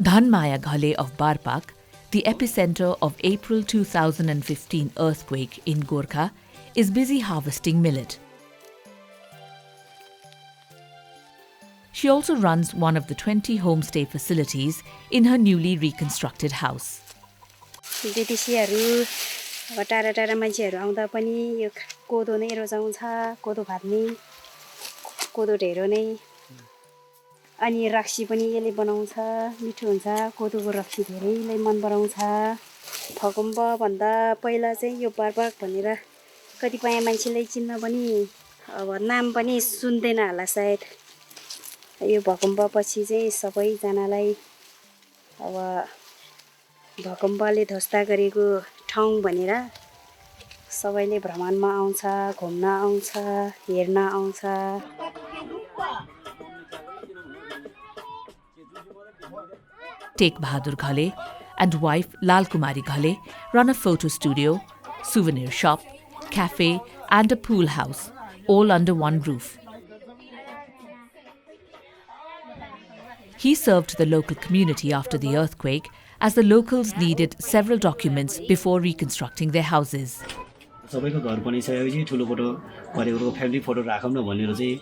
Dhanmaya Ghale of Barpak, the epicenter of April 2015 earthquake in Gorkha, is busy harvesting millet. She also runs one of the 20 homestay facilities in her newly reconstructed house. टाढा टाढा मान्छेहरु आउँदा पनि यो कोदो नै रोजाउँछ कोदो भात नै कोदो ढेँडो नै अनि रक्सी पनि यसले बनाउँछ मिठो हुन्छ कोदोको रक्सी धेरैले मन पराउँछ भूकम्प भन्दा पहिला चाहिँ यो बारबार भनेर कतिपय मान्छेले चिन्न पनि अब नाम पनि सुन्दैन होला सायद यो भूकम्प पछि चाहिँ सबै जनालाई अब भूकम्पले ध्वस्त गरेको ठाउँ भनेर सबैले भ्रमणमा आउँछ घुम्न आउँछ हेर्न आउँछ Tek Bahadur Ghale and wife Lal Kumari Ghale run a photo studio, souvenir shop, cafe and a pool house, all under one roof. He served the local community after the earthquake as the locals needed several documents before reconstructing their houses. सबैको घर बनिसकेपछि ठुलो photo गरेको family photo राखौँ न भनेर चाहिँ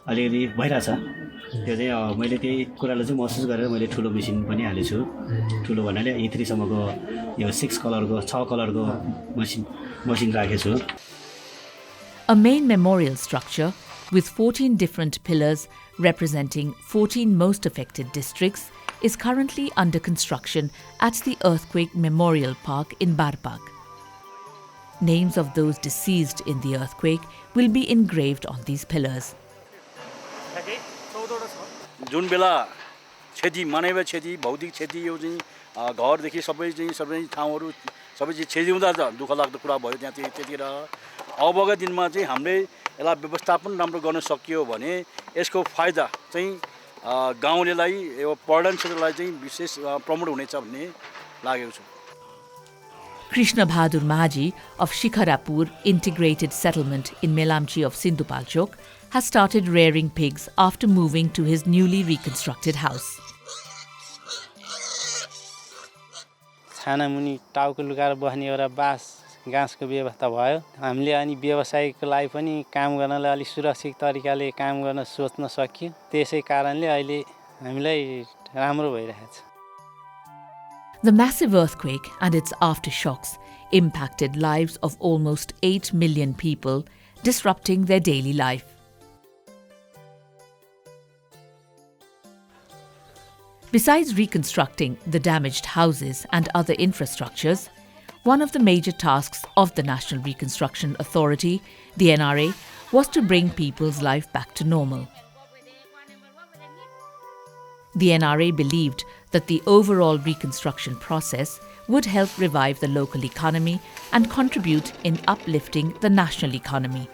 अलिअलि भइराछ त्यो चाहिँ मैले त्यही कुरालाई चाहिँ महसुस गरेर मैले ठुलो मेसिन पनि हालेछु ठुलो भन्नाले E3 सम्मको यो 6 कलरको 6 कलरको मसिन राखेछु. A main memorial structure with 14 different pillars representing 14 most affected districts is currently under construction at the Earthquake Memorial Park in Barpak. Names of those deceased in the earthquake will be engraved on these pillars. जुन बेला क्षति मानवीय क्षति भौतिक क्षति यो चाहिँ घरदेखि सबै ठाउँहरू सबै चाहिँ क्षति हुँदा दुःख लाग्दो कुरा भयो त्यहाँ त्यतिखेर अबका दिनमा चाहिँ हामीले यसलाई व्यवस्थापन राम्रो गर्न सकियो भने यसको फाइदा चाहिँ गाउँलेलाई यो पर्यटन क्षेत्रलाई चाहिँ विशेष प्रमोट हुनेछ भन्ने लागेको छ. Krishna Bahadur Mahaji of Shikharapur Integrated Settlement in Melamchi of Sindhupalchok has started rearing pigs after moving to his newly reconstructed house. छानामुनि टाउको लुकाएर बस्ने एउटा बास घाँसको व्यवस्था भयो हामीले अनि व्यवसायको लागि पनि काम गर्नलाई अलि सुरक्षित तरिकाले काम गर्न सोच्न सकियो त्यसै कारणले अहिले हामीलाई राम्रो भइरहेछ. The massive earthquake and its aftershocks impacted lives of almost 8 million people, disrupting their daily life. Besides reconstructing the damaged houses and other infrastructures, one of the major tasks of the National Reconstruction Authority, the NRA, was to bring people's life back to normal. The NRA believed that the overall reconstruction process would help revive the local economy and contribute in uplifting the national economy.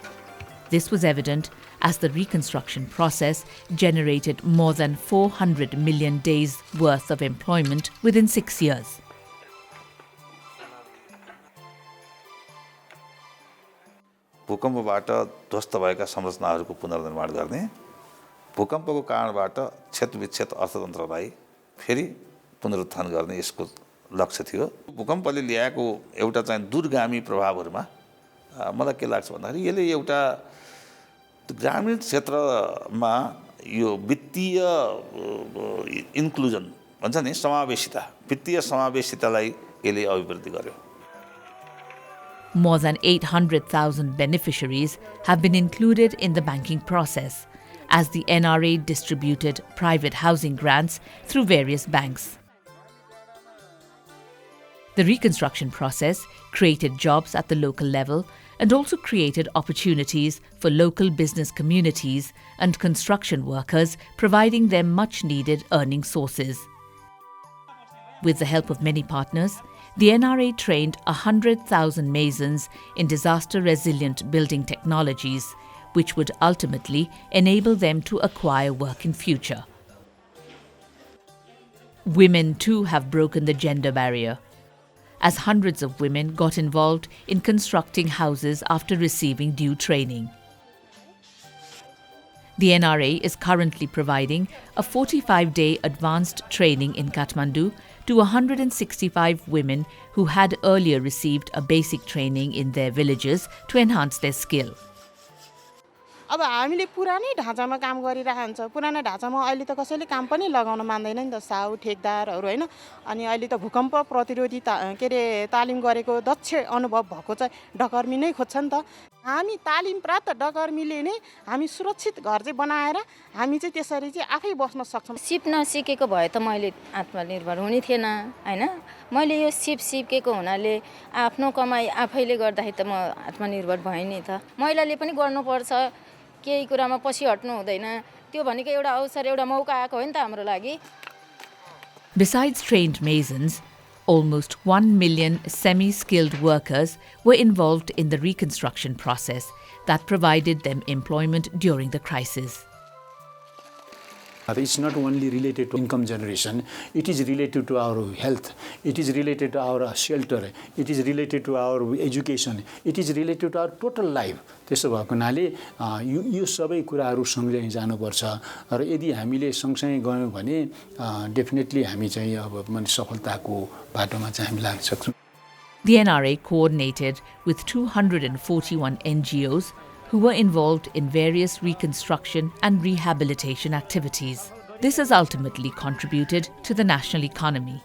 This was evident as the reconstruction process generated more than 400 million days worth of employment within 6 years. भूकम्पबाट ध्वस्त भएका संरचनाहरूको पुनर्निर्माण गर्ने भूकम्पको कारणबाट क्षतविक्षत अर्थतन्त्रलाई फेरि पुनरुत्थान गर्ने यसको लक्ष्य थियो. भूकम्पले ल्याएको एउटा चाहिँ दूरगामी प्रभावहरुमा मलाई के लाग्छ भन्दाखेरि यसले एउटा ग्रामीण क्षेत्रमा यो वित्तीय इन्क्लुजन भन्छ नि समावेशिता वित्तीय समावेशितालाई यसले अभिवृद्धि गर्यो. More than 800,000 beneficiaries have been included in the banking process as the NRA distributed private housing grants through various banks. The reconstruction process created jobs at the local level and also created opportunities for local business communities and construction workers, providing them much-needed earning sources. With the help of many partners, the NRA trained 100,000 masons in disaster-resilient building technologies, which would ultimately enable them to acquire work in future. Women too have broken the gender barrier, as hundreds of women got involved in constructing houses after receiving due training. The NRA is currently providing a 45-day advanced training in Kathmandu to 165 women who had earlier received a basic training in their villages to enhance their skill. अब हामीले पुरानै ढाँचामा काम गरिरहेको हुन्छ पुरानो ढाँचामा अहिले त कसैले काम पनि लगाउन मान्दैन नि त साउ ठेकदारहरू हैन अनि अहिले त भूकम्प प्रतिरोधी तालिम गरेको दक्ष अनुभव भएको चाहिँ डकर्मी नै खोज्छ नि त हामी तालिम प्राप्त डकर्मीले नै हामी सुरक्षित घर चाहिँ बनाएर हामी चाहिँ त्यसरी चाहिँ आफै बस्न सक्छौं सिप्न सिकेको भए त मैले आत्मनिर्भर हुने थिएन हैन मैले यो सिकेको हुनाले आफ्नो कमाई आफैले गर्दाखेरि त म आत्मनिर्भर भए नि त महिलाले पनि गर्नुपर्छ केही कुरामा पछि हट्नु हुँदैन त्यो भनेको एउटा अवसर एउटा मौका आएको हो नि त हाम्रो लागि. Besides trained masons, almost 1 million semi-skilled workers were involved in the reconstruction process that provided them employment during the crisis. It's not only related to income generation, it is related to our health, it is related to our shelter, it is related to our education, it is related to our total life. त्यसो भएको हुनाले यो सबै कुराहरू सँगै जानुपर्छ र यदि हामीले सँगसँगै गयौं भने डेफिनेटली हामी चाहिँ अब सफलताको बाटोमा चाहिँ हामी लाग्न सक्छौं. The NRA coordinated with 241 NGOs who were involved in various reconstruction and rehabilitation activities. This has ultimately contributed to the national economy,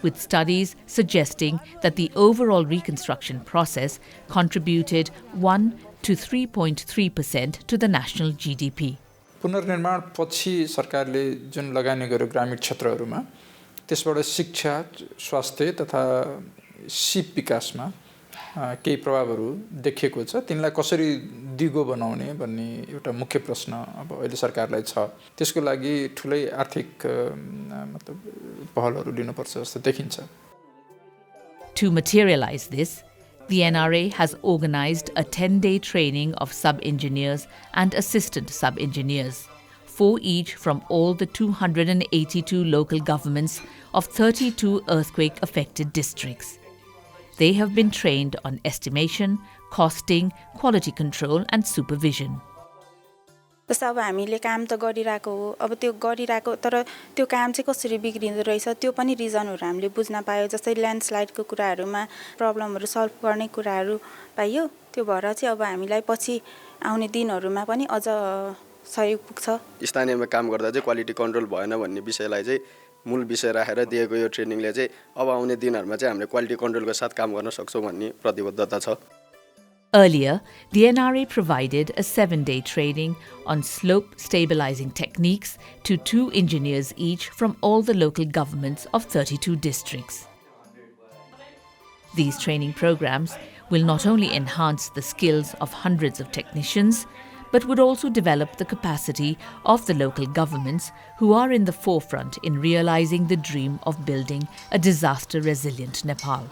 with studies suggesting that the overall reconstruction process contributed 1 to 3.3% to the national GDP. पुनर्निर्माण पछि सरकारले जुन लगानी गर्यो ग्रामीण क्षेत्रहरूमा त्यसबाट शिक्षा, स्वास्थ्य तथा सिप विकासमा केही प्रभावहरू देखिएको छ. तिनलाई कसरी दिगो बनाउने भन्ने एउटा मुख्य प्रश्न अब अहिले सरकारलाई छ. त्यसको लागि ठूलै आर्थिक पहलहरू लिनुपर्छ जस्तो देखिन्छ. To materialize this, the NRA has organized a 10-day training of sub-engineers and assistant sub-engineers, 4 each from all the 282 local governments of 32 earthquake-affected districts. They have been trained on estimation, costing, quality control and supervision. जस्तो अब हामीले काम त गरिराको हो अब त्यो गरिराको तर त्यो काम चाहिँ कसरी बिग्रिँदो रहेछ त्यो पनि रिजनहरु हामीले बुझ्न पायो. जस्तै ल्यान्डस्लाइडको कुराहरुमा प्रब्लमहरु सल्भ गर्ने कुराहरु पाइयो. त्यो भएर चाहिँ अब हामीलाई पछि आउने दिनहरुमा पनि अझ सहयोग पुग्छ. स्थानीयमा काम गर्दा चाहिँ क्वालिटी कन्ट्रोल भएन भन्ने विषयलाई चाहिँ मूल विषय राखेर दिएको यो ट्रेनिङले चाहिँ अब आउने दिनहरुमा चाहिँ हामीले क्वालिटी कन्ट्रोलको साथ काम गर्न सक्छौं भन्ने प्रतिबद्धता छ. Earlier, the NRA provided a 7-day training on slope stabilizing techniques to 2 engineers each from all the local governments of 32 districts. These training programs will not only enhance the skills of hundreds of technicians, but would also develop the capacity of the local governments who are in the forefront in realizing the dream of building a disaster-resilient Nepal.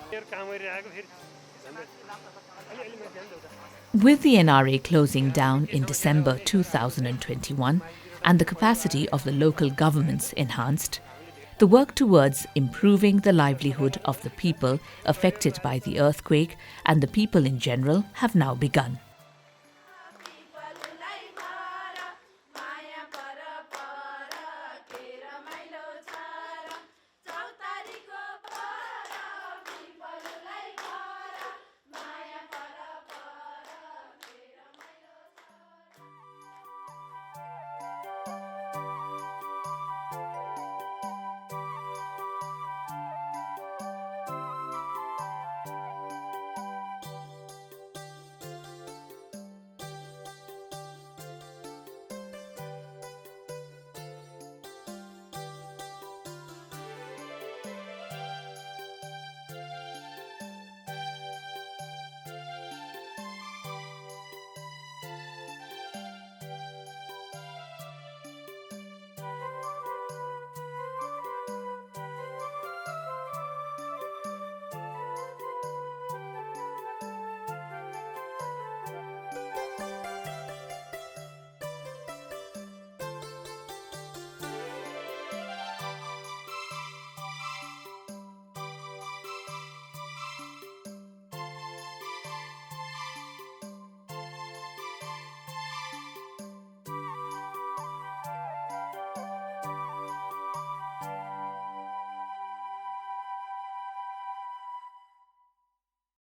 With the NRA closing down in December 2021 and the capacity of the local governments enhanced, the work towards improving the livelihood of the people affected by the earthquake and the people in general have now begun.